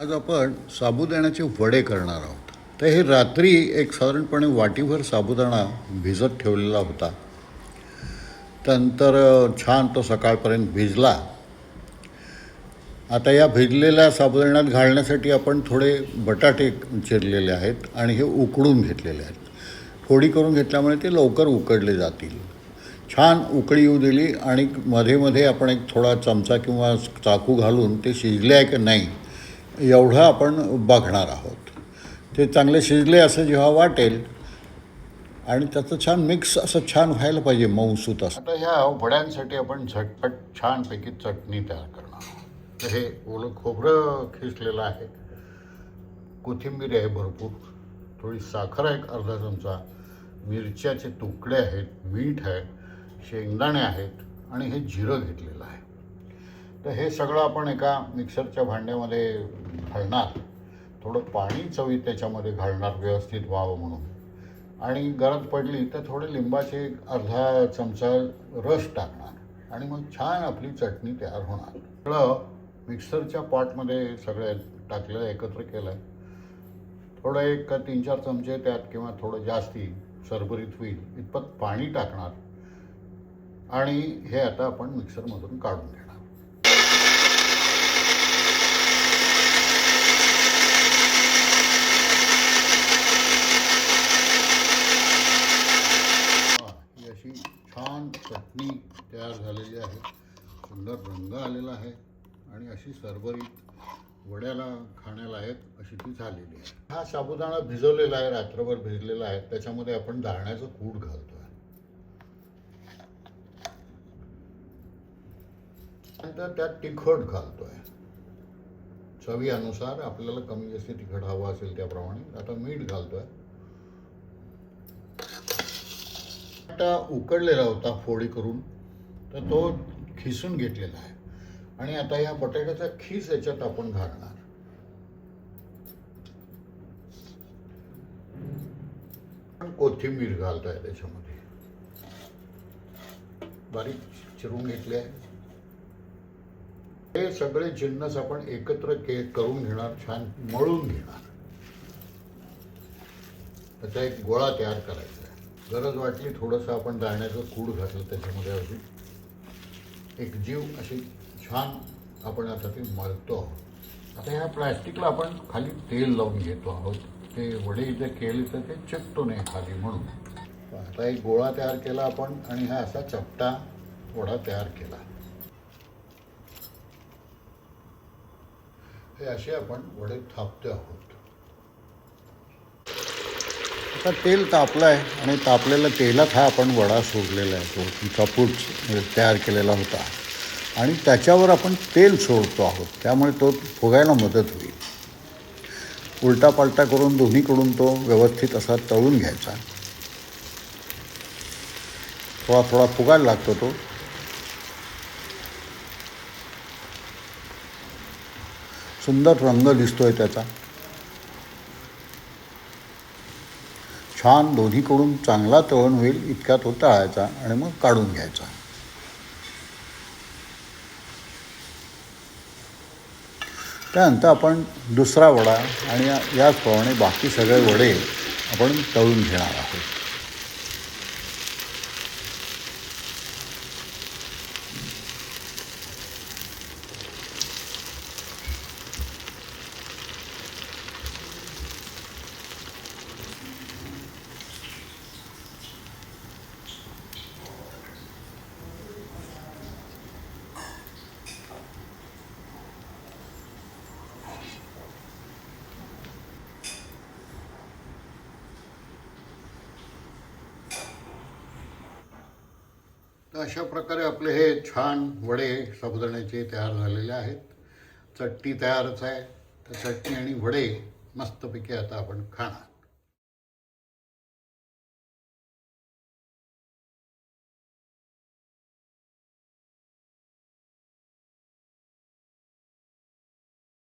आज आपण साबुदाण्याचे वडे करणार आहोत. तर हे रात्री एक साधारणपणे वाटीभर साबुदाणा भिजत ठेवलेला होता. त्यानंतर छान तो सकाळपर्यंत भिजला. आता या भिजलेल्या साबुदाण्यात घालण्यासाठी आपण थोडे बटाटे चिरलेले आहेत आणि हे उकडून घेतलेले आहेत. फोडी करून घेतल्यामुळे ते लवकर उकडले जातील. छान उकळी येऊ दिली आणि मध्ये मध्ये आपण एक थोडा चमचा किंवा चाकू घालून ते शिजले आहे की नाही एवढं आपण बघणार आहोत. ते चांगले शिजले असं जेव्हा वाटेल आणि त्याचं छान मिक्स असं छान व्हायला पाहिजे, मऊसूत असं. आता ह्या वड्यांसाठी आपण झटपट छानपैकी चटणी तयार करणार आहोत. तर हे ओलं खोबरं खिसलेलं आहे, कोथिंबीर आहे भरपूर, थोडी साखर आहे अर्धा चमचा, मिरच्याचे तुकडे आहेत, मीठ आहे, शेंगदाणे आहेत आणि हे जिरं घेतलेलं आहे. तर हे सगळं आपण एका मिक्सरच्या भांड्यामध्ये घालणार. थोडं पाणी चवीत त्याच्यामध्ये घालणार व्यवस्थित व्हावं म्हणून. आणि गरज पडली तर थोडे लिंबाचे अर्धा चमचा रस टाकणार आणि मग छान आपली चटणी तयार होणार. सगळं मिक्सरच्या पॉटमध्ये सगळं टाकलेलं एकत्र केलं आहे. थोडं एक 3-4 चमचे त्यात किंवा थोडं जास्ती सरभरीत होईल इतपत पाणी टाकणार आणि हे आता आपण मिक्सरमधून काढून घेणार. ही अशी छान चटणी तयार झालेली आहे. सुंदर रंग आलेला आहे आणि अशी सरभरीत वड्याला खाण्याला आहेत अशी ती झालेली आहे. हा साबुदाणा भिजवलेला आहे, रात्रभर भिजलेला आहे. त्याच्यामध्ये आपण दाण्याचं कूट घालतोय. नंतर त्यात तिखट घालतोय चवीनुसार. आपल्याला कमी जास्त तिखट हवं असेल त्याप्रमाणे. आता मीठ घालतोय. आता उकडलेला होता फोडी करून, तर तो खिसून घेतलेला आहे आणि आता या बटाट्याचा खीस याच्यात आपण घालणार. कोथिंबीर घालतोय त्याच्यामध्ये, बारीक चिरून घेतले आहे. हे सगळे जिन्नस आपण एकत्र करून घेणार, छान मळून घेणार. त्याचा एक गोळा तयार करायचा आहे. गरज वाटली थोडंसं आपण दाण्याचं कूड घातलं त्याच्यामध्ये, अशी एक जीव अशी छान आपण आता ते मळतो आहोत. आता ह्या प्लॅस्टिकला आपण खाली तेल लावून घेतो आहोत. ते वडे इथे केले तर ते चिकटू नये खाली म्हणून. आता एक गोळा तयार केला आपण आणि हा असा चपटा वडा तयार केला. हे असे आपण वडे थापतो आहोत. आता तेल तापलं आहे आणि तापलेल्या तेलात हा आपण वडा सोडलेला आहे, तो चपूट तयार केलेला होता आणि त्याच्यावर आपण तेल सोडतो आहोत. त्यामुळे तो फुगायला मदत होईल. उलटा पालटा करून दोन्हीकडून तो व्यवस्थित असा तळून घ्यायचा. थोडा थोडा फुगायला लागतो तो. सुंदर रंग दिसतोय त्याचा. छान दोन्हीकडून चांगला तळण होईल इतका तो तळायचा आणि मग काढून घ्यायचा. त्यानंतर आपण दुसरा वडा आणि याचप्रमाणे बाकी सगळे वडे आपण तळून घेणार आहोत. तर अशा प्रकारे आपले हे छान वडे साबुदाण्याचे तयार झालेले आहेत. चटणी तयारच आहे. तर चटणी आणि वडे मस्तपैकी आता आपण खाणार.